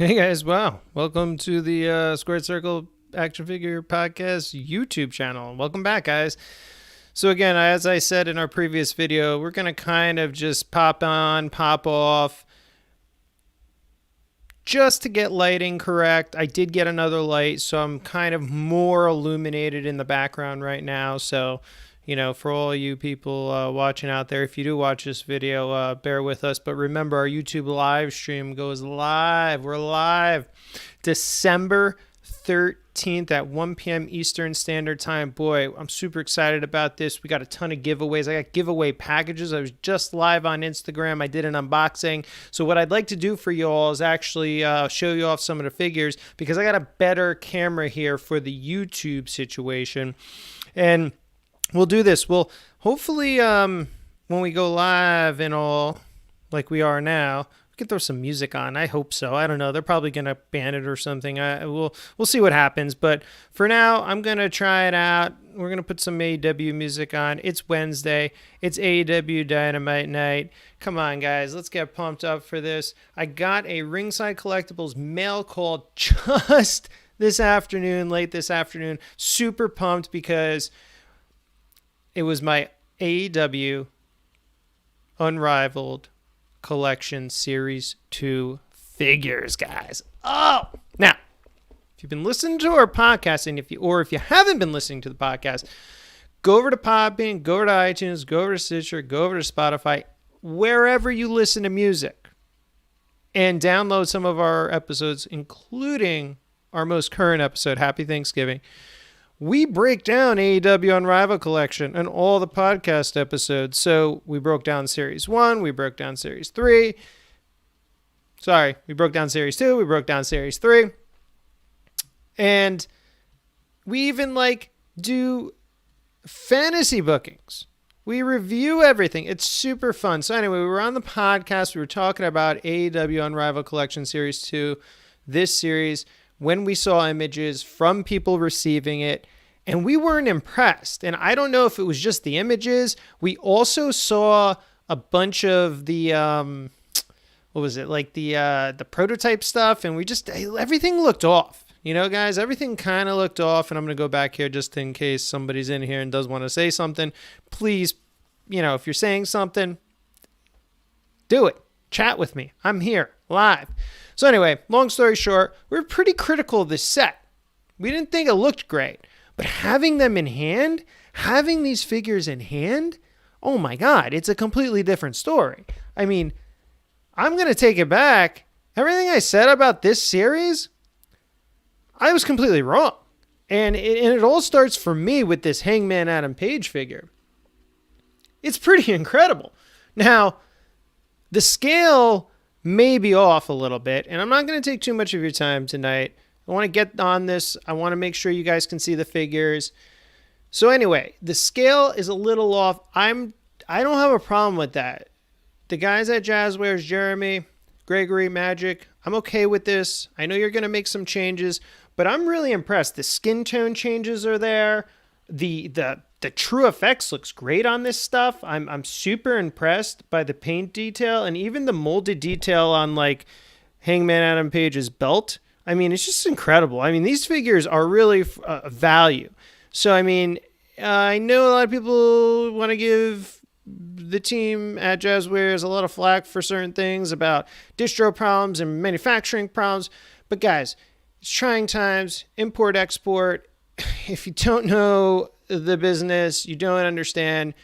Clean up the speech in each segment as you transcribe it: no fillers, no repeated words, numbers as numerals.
Hey guys, wow. Welcome to the Squared Circle Action Figure Podcast YouTube channel. Welcome back, guys. So again, as I said in our previous video, we're going to kind of just pop on, pop off, just to get lighting correct. I did get another light, so I'm kind of more illuminated in the background right now. So, you know, for all you people watching out there, if you do watch this video, bear with us. But remember, our YouTube live stream goes live. We're live December 13th at 1 p.m. Eastern Standard Time. Boy, I'm super excited about this. We got a ton of giveaways. I got giveaway packages. I was just live on Instagram. I did an unboxing. So what I'd like to do for you all is actually show you off some of the figures, because I got a better camera here for the YouTube situation. And we'll do this. We'll hopefully, when we go live and all, like we are now, we can throw some music on. I hope so. I don't know. They're probably gonna ban it or something. We'll see what happens. But for now, I'm gonna try it out. We're gonna put some AEW music on. It's Wednesday. It's AEW Dynamite night. Come on, guys. Let's get pumped up for this. I got a Ringside Collectibles mail call just this afternoon, late this afternoon. Super pumped because it was my AEW Unrivaled Collection Series 2 figures, guys. Oh! Now, if you've been listening to our podcast, and if you haven't been listening to the podcast, go over to Podbean, go over to iTunes, go over to Stitcher, go over to Spotify, wherever you listen to music, and download some of our episodes, including our most current episode, Happy Thanksgiving. We break down AEW Unrivaled Collection and all the podcast episodes. So we broke down Series 1, we broke down Series 3. Sorry, we broke down Series 2, we broke down Series 3. And we even do fantasy bookings. We review everything. It's super fun. So anyway, we were on the podcast. We were talking about AEW Unrivaled Collection Series 2, this series, when we saw images from people receiving it, and we weren't impressed. And I don't know if it was just the images. We also saw a bunch of the, the prototype stuff, and everything looked off. You know, guys, everything kind of looked off, and I'm going to go back here just in case somebody's in here and does want to say something. Please, if you're saying something, do it. Chat with me. I'm here, live. So anyway, long story short, we're pretty critical of this set. We didn't think it looked great. But having them in hand, having these figures in hand, oh my God, it's a completely different story. I mean, I'm going to take it back. Everything I said about this series, I was completely wrong. And it all starts for me with this Hangman Adam Page figure. It's pretty incredible. Now, the scale may be off a little bit, and I'm not going to take too much of your time tonight. I want to get on this. I want to make sure you guys can see the figures. So anyway, the scale is a little off. I don't have a problem with that. The guys at Jazzwares, Jeremy, Gregory, Magic, I'm okay with this. I know you're going to make some changes, but I'm really impressed. The skin tone changes are there. The true effects looks great on this stuff. I'm super impressed by the paint detail and even the molded detail on Hangman Adam Page's belt. I mean, it's just incredible. I mean, these figures are really value. So, I mean, I know a lot of people want to give the team at Jazzwares a lot of flack for certain things about distro problems and manufacturing problems. But guys, it's trying times, import, export. If you don't know the business, you don't understand,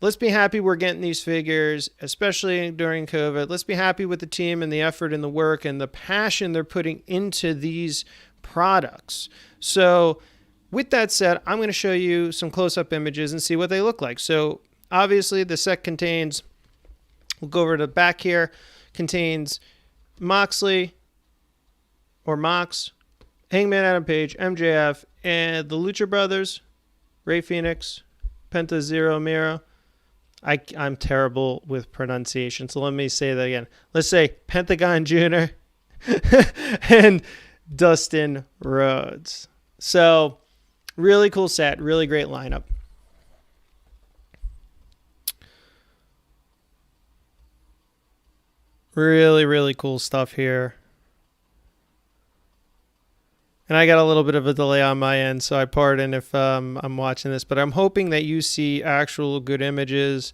let's be happy we're getting these figures, especially during COVID. Let's be happy with the team and the effort and the work and the passion they're putting into these products. So with that said, I'm going to show you some close-up images and see what they look like. So obviously the set contains, we'll go over to the back here, contains Moxley or Mox, Hangman Adam Page, MJF, and the Lucha Brothers, Ray Phoenix, Penta Zero Miro. I'm terrible with pronunciation, so let me say that again. Let's say Pentagon Jr. and Dustin Rhodes. So, really cool set, really great lineup. Really, really cool stuff here. And I got a little bit of a delay on my end, so I pardon if I'm watching this. But I'm hoping that you see actual good images,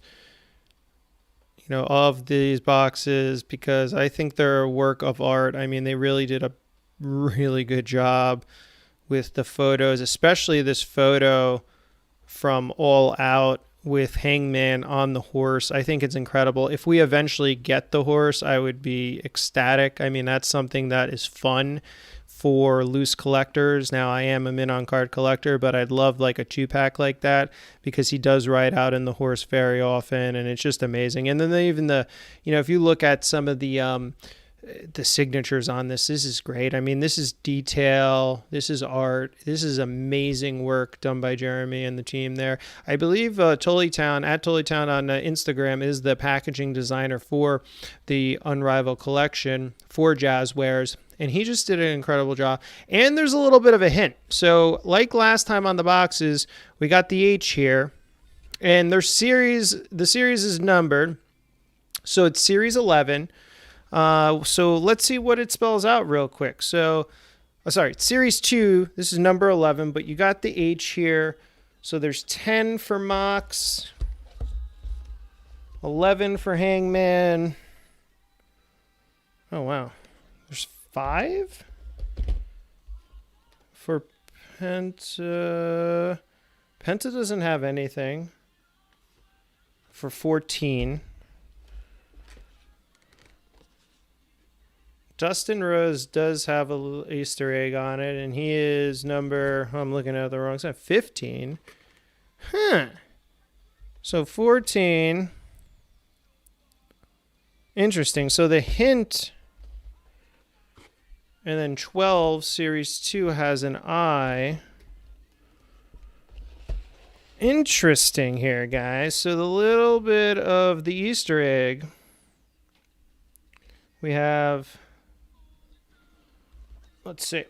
of these boxes, because I think they're a work of art. I mean, they really did a really good job with the photos, especially this photo from All Out with Hangman on the horse. I think it's incredible. If we eventually get the horse, I would be ecstatic. I mean, that's something that is fun for loose collectors. Now, I am a mint on card collector, but I'd love like a 2-pack like that, because he does ride out in the horse very often, and it's just amazing. And then even if you look at some of the signatures on this is great. I mean, this is detail, this is art, this is amazing work done by Jeremy and the team there. I believe Tullytown, at Tullytown on Instagram, is the packaging designer for the Unrivaled collection for Jazzwares, and he just did an incredible job. And there's a little bit of a hint. So like last time on the boxes, we got the H here, and the series is numbered, so it's series 11. So let's see what it spells out real quick. So, series 2, this is number 11, but you got the H here. So there's 10 for Mox, 11 for Hangman. Oh, wow. There's 5 for Penta. Penta doesn't have anything for 14. Dustin Rhodes does have a little Easter egg on it, and he is number, I'm looking at the wrong side, 15. Huh. So 14. Interesting. So the hint, and then 12, series 2 has an I. Interesting here, guys. So the little bit of the Easter egg, we have, let's see,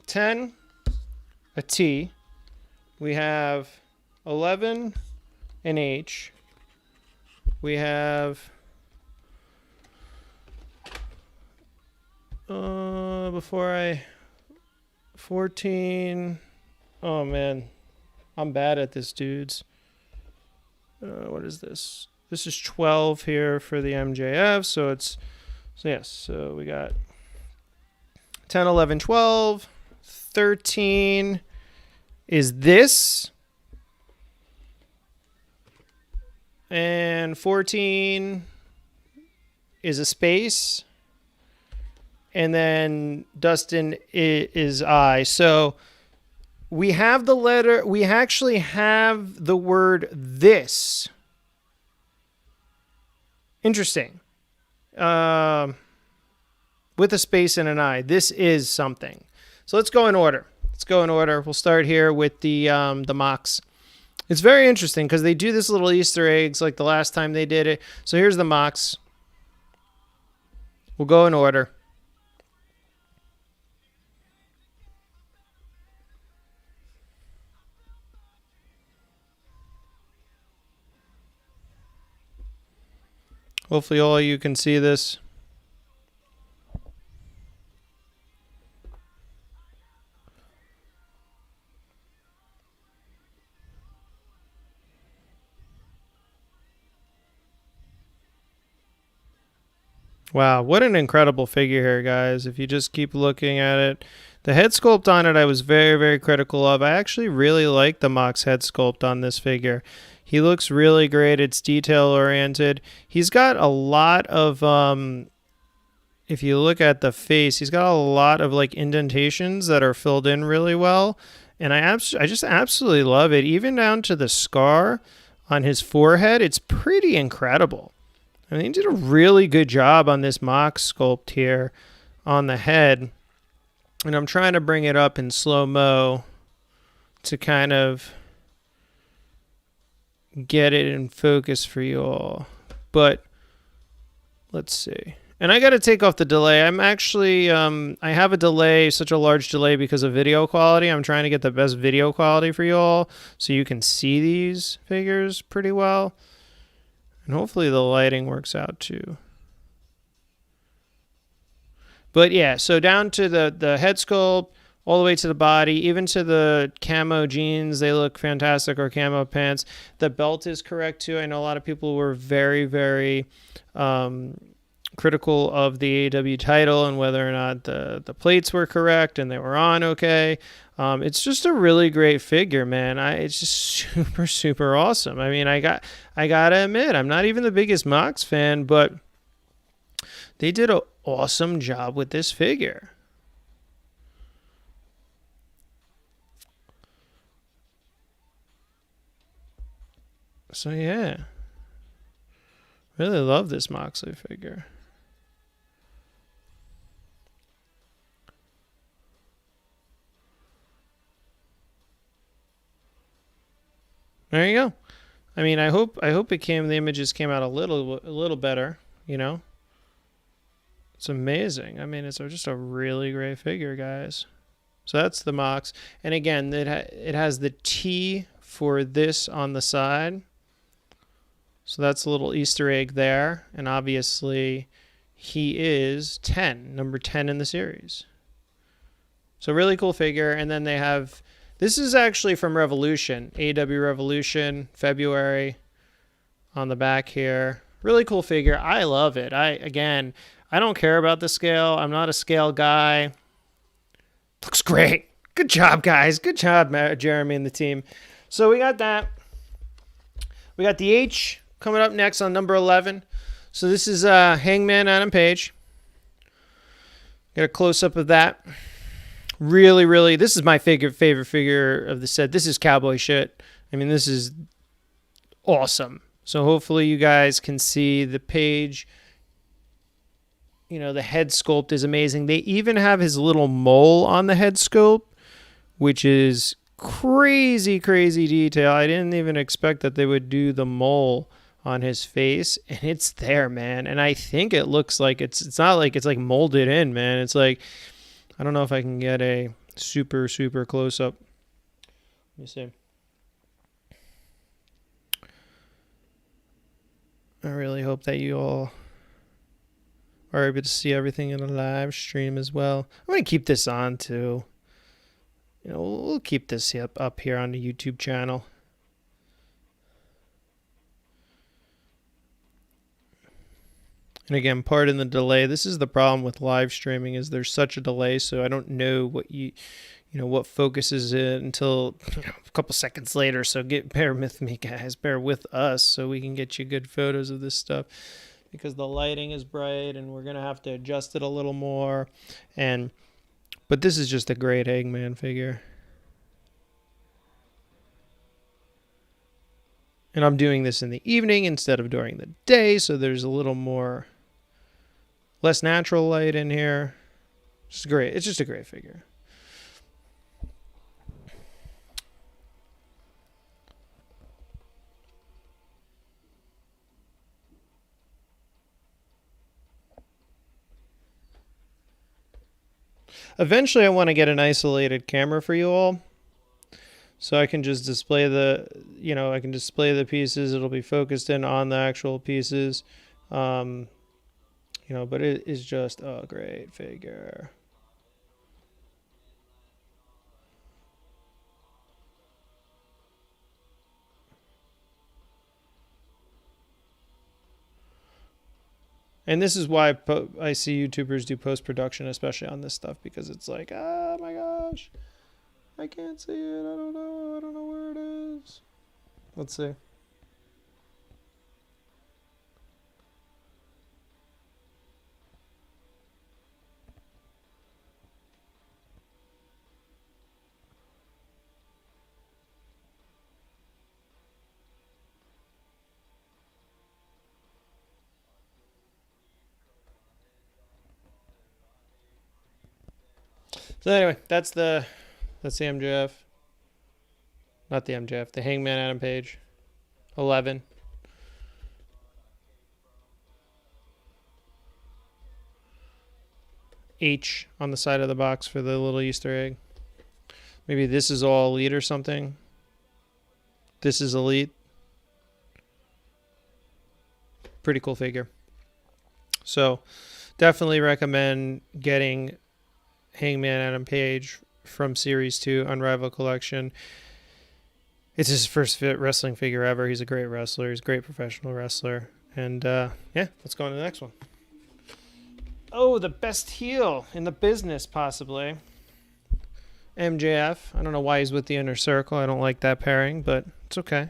10, a T. We have 11, an H. We have 14. Oh, man. I'm bad at this, dudes. What is this? This is 12 here for the MJF. So we got 10, 11, 12. 13 is this. And 14 is a space. And then Dustin is I. So we have the letter. We actually have the word this. Interesting. With a space and an I. This is something. So let's go in order. We'll start here with the Mox. It's very interesting because they do this little Easter eggs like the last time they did it. So here's the Mox. We'll go in order. Hopefully all of you can see this. Wow, what an incredible figure here, guys. If you just keep looking at it. The head sculpt on it I was very, very critical of. I actually really like the Mox head sculpt on this figure. He looks really great. It's detail-oriented. He's got a lot of, if you look at the face, he's got a lot of like indentations that are filled in really well. And I just absolutely love it. Even down to the scar on his forehead, it's pretty incredible. I mean, he did a really good job on this Mox sculpt here on the head. And I'm trying to bring it up in slow-mo to kind of get it in focus for you all. But let's see. And I got to take off the delay. I'm actually, I have a delay, such a large delay because of video quality. I'm trying to get the best video quality for you all so you can see these figures pretty well. And hopefully the lighting works out too. But yeah, so down to the head sculpt, all the way to the body, even to the camo jeans. They look fantastic, or camo pants. The belt is correct too. I know a lot of people were very, very critical of the AEW title and whether or not the plates were correct and they were on okay. It's just a really great figure, man. It's just super, super awesome. I mean, I gotta admit, I'm not even the biggest Mox fan, but they did an awesome job with this figure. So yeah, really love this Moxley figure. There you go. I mean, I hope the images came out a little better, you know. It's amazing. I mean, it's just a really great figure, guys. So that's the Mox. And again, it has the T for this on the side. So that's a little Easter egg there. And obviously, he is 10, number 10 in the series. So really cool figure. And then they have, this is actually from Revolution, AEW Revolution, February on the back here. Really cool figure. I love it. I don't care about the scale. I'm not a scale guy. Looks great. Good job, guys. Good job, Jeremy and the team. So we got that. We got the H coming up next on number 11. So this is Hangman Adam Page. Got a close-up of that. Really, really, this is my favorite figure of the set. This is cowboy shit. I mean, this is awesome. So hopefully you guys can see the Page. You know, the head sculpt is amazing. They even have his little mole on the head sculpt, which is crazy, crazy detail. I didn't even expect that they would do the mole on his face, and it's there, man. And I think it looks like it's not like it's like molded in, man. It's like, I don't know if I can get a super, super close up. Let me see. I really hope that you all are able to see everything in a live stream as well. I'm going to keep this on too. You know, we'll keep this up here on the YouTube channel. And again, pardon the delay. This is the problem with live streaming, is there's such a delay, so I don't know what what focuses it until a couple seconds later. So bear with me, guys. Bear with us so we can get you good photos of this stuff, because the lighting is bright and we're gonna have to adjust it a little more. But this is just a great Hangman figure. And I'm doing this in the evening instead of during the day, so there's a little more less natural light in here. It's great. It's just a great figure. Eventually, I want to get an isolated camera for you all, so I can just display the pieces. It'll be focused in on the actual pieces. But it is just a great figure. And this is why I see YouTubers do post-production, especially on this stuff, because it's like, oh my gosh, I can't see it. I don't know where it is. Let's see. So anyway, that's the MJF. Not the MJF, the Hangman Adam Page. 11. H on the side of the box for the little Easter egg. Maybe this is all Elite or something. This is Elite. Pretty cool figure. So definitely recommend getting Hangman Adam Page from Series 2, Unrivaled Collection. It's his first wrestling figure ever. He's a great wrestler. He's a great professional wrestler. And, yeah, let's go on to the next one. Oh, the best heel in the business, possibly. MJF. I don't know why he's with the Inner Circle. I don't like that pairing, but it's okay.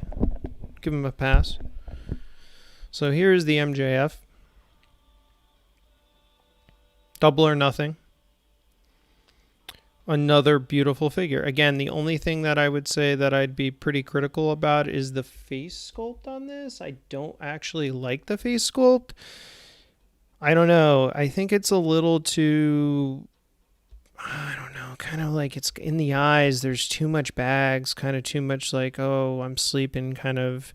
Give him a pass. So here's the MJF. Double or Nothing. Another beautiful figure. Again, the only thing that I would say that I'd be pretty critical about is the face sculpt on this. I don't actually like the face sculpt. I don't know. I think it's a little too, I don't know, kind of like it's in the eyes. There's too much bags, kind of too much like, oh, I'm sleeping kind of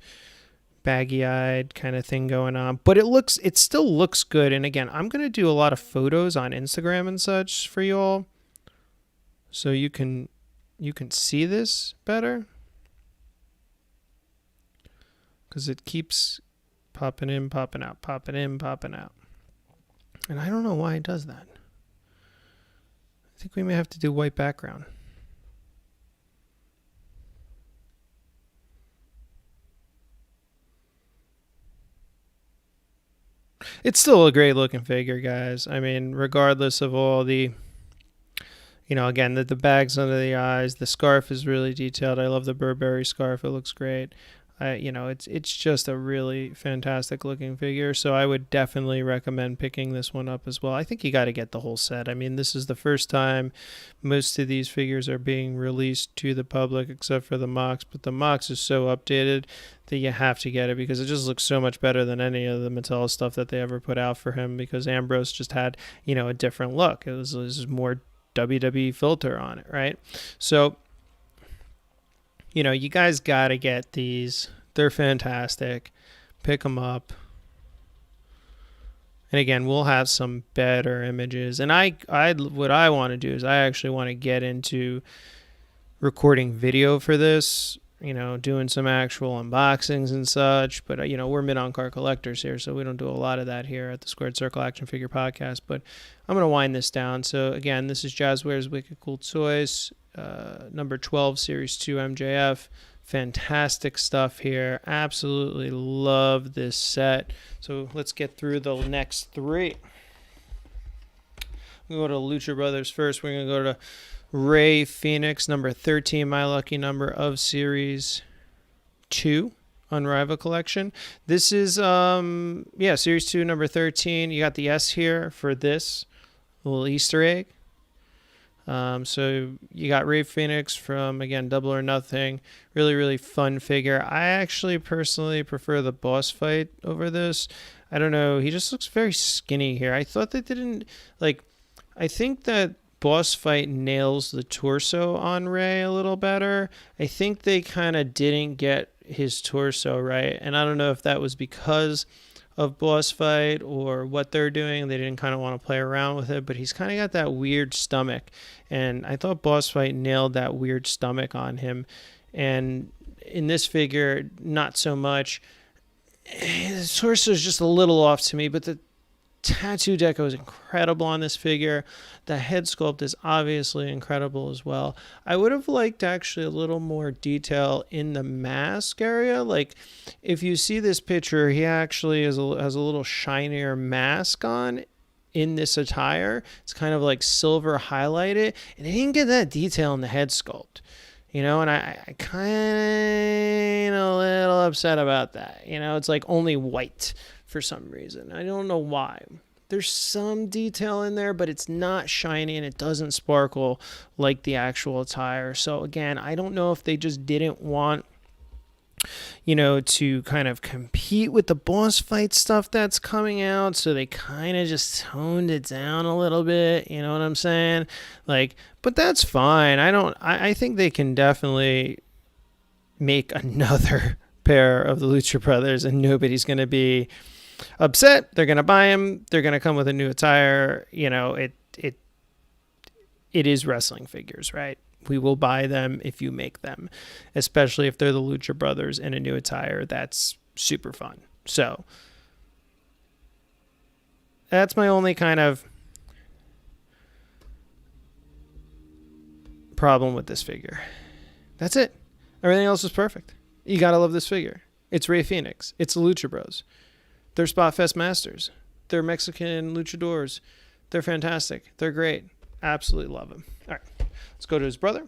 baggy-eyed kind of thing going on. But it still looks good. And again, I'm going to do a lot of photos on Instagram and such for you all, so you can see this better, because it keeps popping in, popping out, popping in, popping out. And I don't know why it does that. I think we may have to do white background. It's still a great looking figure, guys. I mean, regardless of all the, again, the bags under the eyes, the scarf is really detailed. I love the Burberry scarf. It looks great. It's just a really fantastic looking figure. So I would definitely recommend picking this one up as well. I think you got to get the whole set. I mean, this is the first time most of these figures are being released to the public, except for the Mox. But the Mox is so updated that you have to get it, because it just looks so much better than any of the Mattel stuff that they ever put out for him, because Ambrose just had, a different look. It was more WWE filter on it, right? So, you guys got to get these. They're fantastic. Pick them up. And again, we'll have some better images. And what I want to do is I actually want to get into recording video for this, doing some actual unboxings and such. But, we're mid-on-card collectors here, so we don't do a lot of that here at the Squared Circle Action Figure Podcast. But I'm going to wind this down. So, again, this is Jazzware's Wicked Cool Toys, number 12, Series 2 MJF. Fantastic stuff here. Absolutely love this set. So let's get through the next three. We'll go to Lucha Brothers first. We're going to go to Rey Fénix, number 13, my lucky number of Series 2, Unrivaled Collection. This is, Series 2, number 13. You got the S here for this little Easter egg. So you got Rey Fénix from, again, Double or Nothing. Really, really fun figure. I actually personally prefer the boss fight over this. I don't know. He just looks very skinny here. I thought they didn't, I think that boss fight nails the torso on Rey a little better. I think they kind of didn't get his torso right. And I don't know if that was because of boss fight or what they're doing. They didn't kind of want to play around with it, but he's kind of got that weird stomach, and I thought boss fight nailed that weird stomach on him. And in this figure, not so much. His torso is just a little off to me, but the tattoo deco is incredible on this figure. The head sculpt is obviously incredible as well. I would have liked actually a little more detail in the mask area. Like, if you see this picture, he actually has a little shinier mask on in this attire. It's kind of like silver highlighted, and they didn't get that detail in the head sculpt. And I kind of a little upset about that. It's like only white for some reason. I don't know why. There's some detail in there, but it's not shiny and it doesn't sparkle like the actual attire. So again, I don't know if they just didn't want, to kind of compete with the boss fight stuff that's coming out. So they kind of just toned it down a little bit. You know what I'm saying? But that's fine. I think they can definitely make another pair of the Lucha Brothers and nobody's going to be upset. They're going to buy them. They're going to come with a new attire. It is wrestling figures, right? We will buy them if you make them, especially if they're the Lucha Brothers in a new attire. That's super fun. So that's my only kind of problem with this figure. That's it. Everything else is perfect. You gotta love this figure. It's Rey Fenix. It's the Lucha Bros. They're Spotfest masters. They're Mexican luchadors. They're fantastic. They're great. Absolutely love them. All right, let's go to his brother.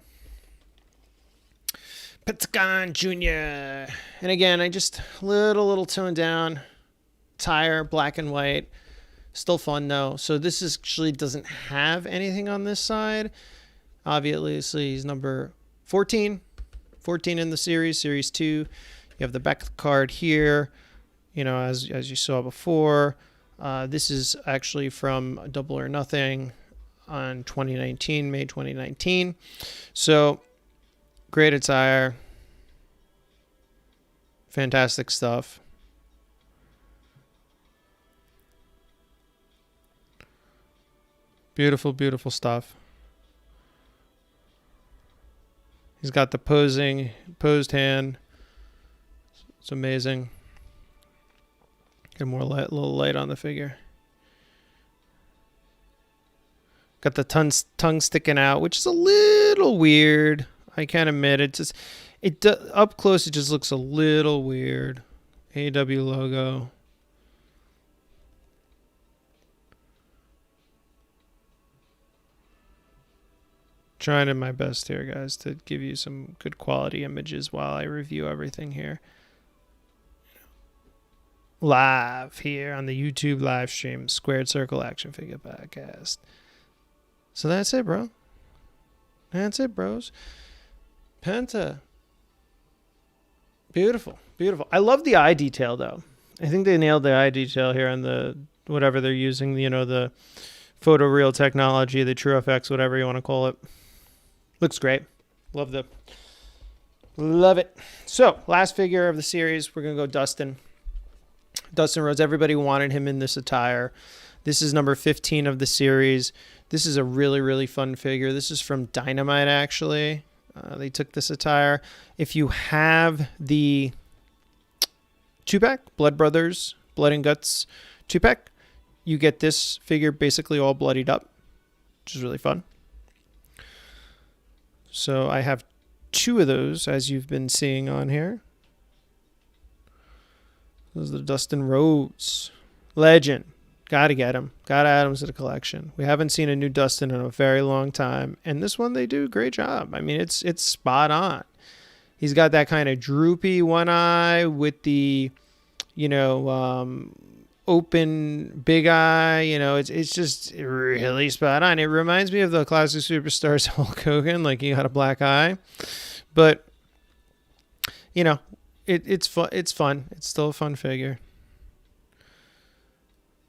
Pentagon Jr. And again, I just little toned down. Tire, black and white. Still fun though. So this actually doesn't have anything on this side. Obviously, he's number 14. 14 in the series, series 2. You have the back card here, you know, as you saw before. This is actually from Double or Nothing on May 2019. So, great attire. Fantastic stuff. Beautiful, beautiful stuff. He's got the posed hand. It's amazing. Get more light, a little light on the figure. Got the tongue sticking out, which is a little weird. I can't admit it. Up close, it just looks a little weird. AEW logo. Trying my best here, guys, to give you some good quality images while I review everything here. Live here on the YouTube live stream, Squared Circle Action Figure Podcast. So that's it, bro. That's it, bros. Penta. Beautiful, beautiful. I love the eye detail, though. I think they nailed the eye detail here on the whatever they're using, you know, the photoreal technology, the True FX, whatever you want to call it. Looks great. Love it. So, last figure of the series, we're going to go Dustin. Dustin Rhodes. Everybody wanted him in this attire. This is number 15 of the series. This is a really, really fun figure. This is from Dynamite, actually. They took this attire. If you have the 2-pack, Blood Brothers, Blood and Guts 2-pack, you get this figure basically all bloodied up, which is really fun. So I have 2 of those, as you've been seeing on here. Those are the Dustin Rhodes. Legend. Gotta get him. Gotta add him to the collection. We haven't seen a new Dustin in a very long time. And this one, they do a great job. I mean, it's spot on. He's got that kind of droopy one eye with the, you know, open big eye. You know, it's just really spot on. It reminds me of the Classic Superstars Hulk Hogan, like he got a black eye. But, you know, it's fun. It's fun. It's still a fun figure.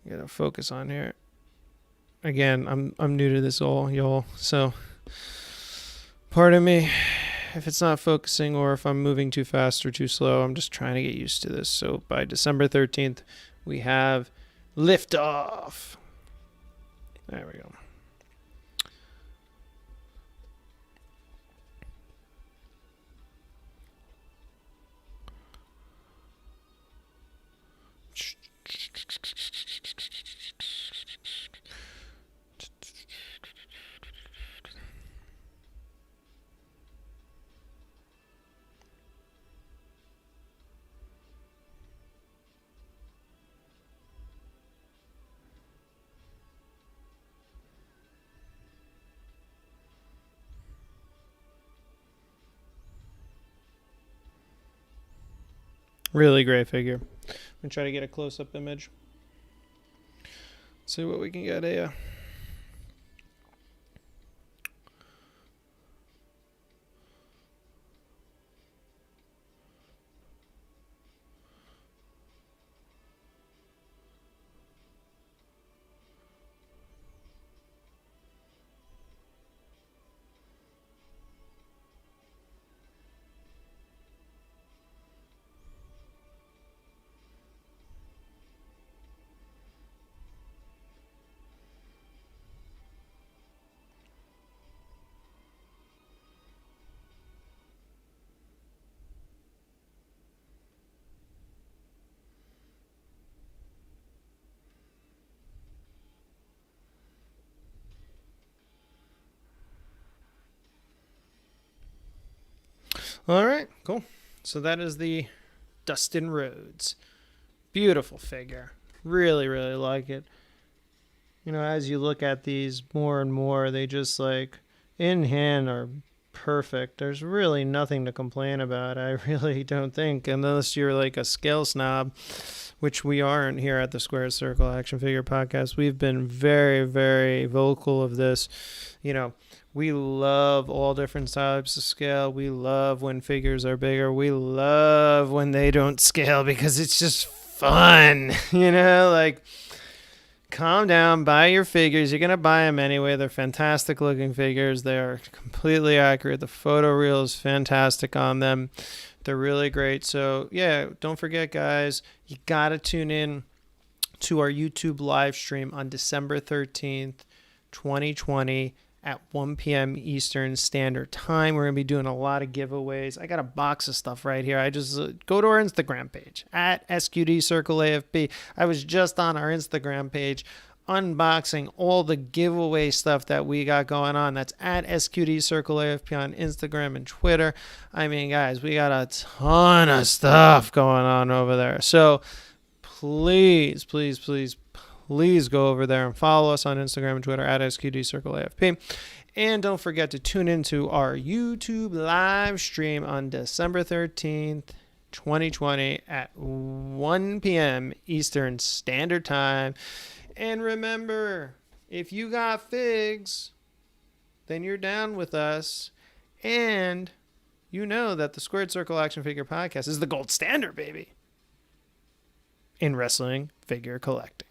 Gotta focus on here. Again, I'm new to this all, y'all. So, pardon me if it's not focusing or if I'm moving too fast or too slow. I'm just trying to get used to this. So by December 13th, we have liftoff. There we go. Really great figure. I'm going to try to get a close-up image. See what we can get here. All right, cool. So that is the Dustin Rhodes. Beautiful figure. Really, really like it. You know, as you look at these more and more, they just like in hand are perfect. There's really nothing to complain about. I really don't think, unless you're like a scale snob, which we aren't here at the Square Circle Action Figure Podcast. We've been very, very vocal of this. You know, we love all different types of scale. We love when figures are bigger. We love when they don't scale because it's just fun. You know, like, calm down, buy your figures. You're going to buy them anyway. They're fantastic looking figures. They are completely accurate. The photo reel is fantastic on them. They're really great. So, yeah, don't forget, guys, you got to tune in to our YouTube live stream on December 13th, 2020 at 1 p.m. Eastern Standard Time. We're going to be doing a lot of giveaways. I got a box of stuff right here. I just go to our Instagram page at SQD Circle AFB. I was just on our Instagram page unboxing all the giveaway stuff that we got going on. That's at SQD Circle AFP on Instagram and Twitter. I mean, guys, we got a ton of stuff going on over there. So please, please, please, please go over there and follow us on Instagram and Twitter at SQD Circle AFP. And don't forget to tune into our YouTube live stream on December 13th, 2020 at 1 p.m. Eastern Standard Time. And remember, if you got figs, then you're down with us. And you know that the Squared Circle Action Figure Podcast is the gold standard, baby, in wrestling figure collecting.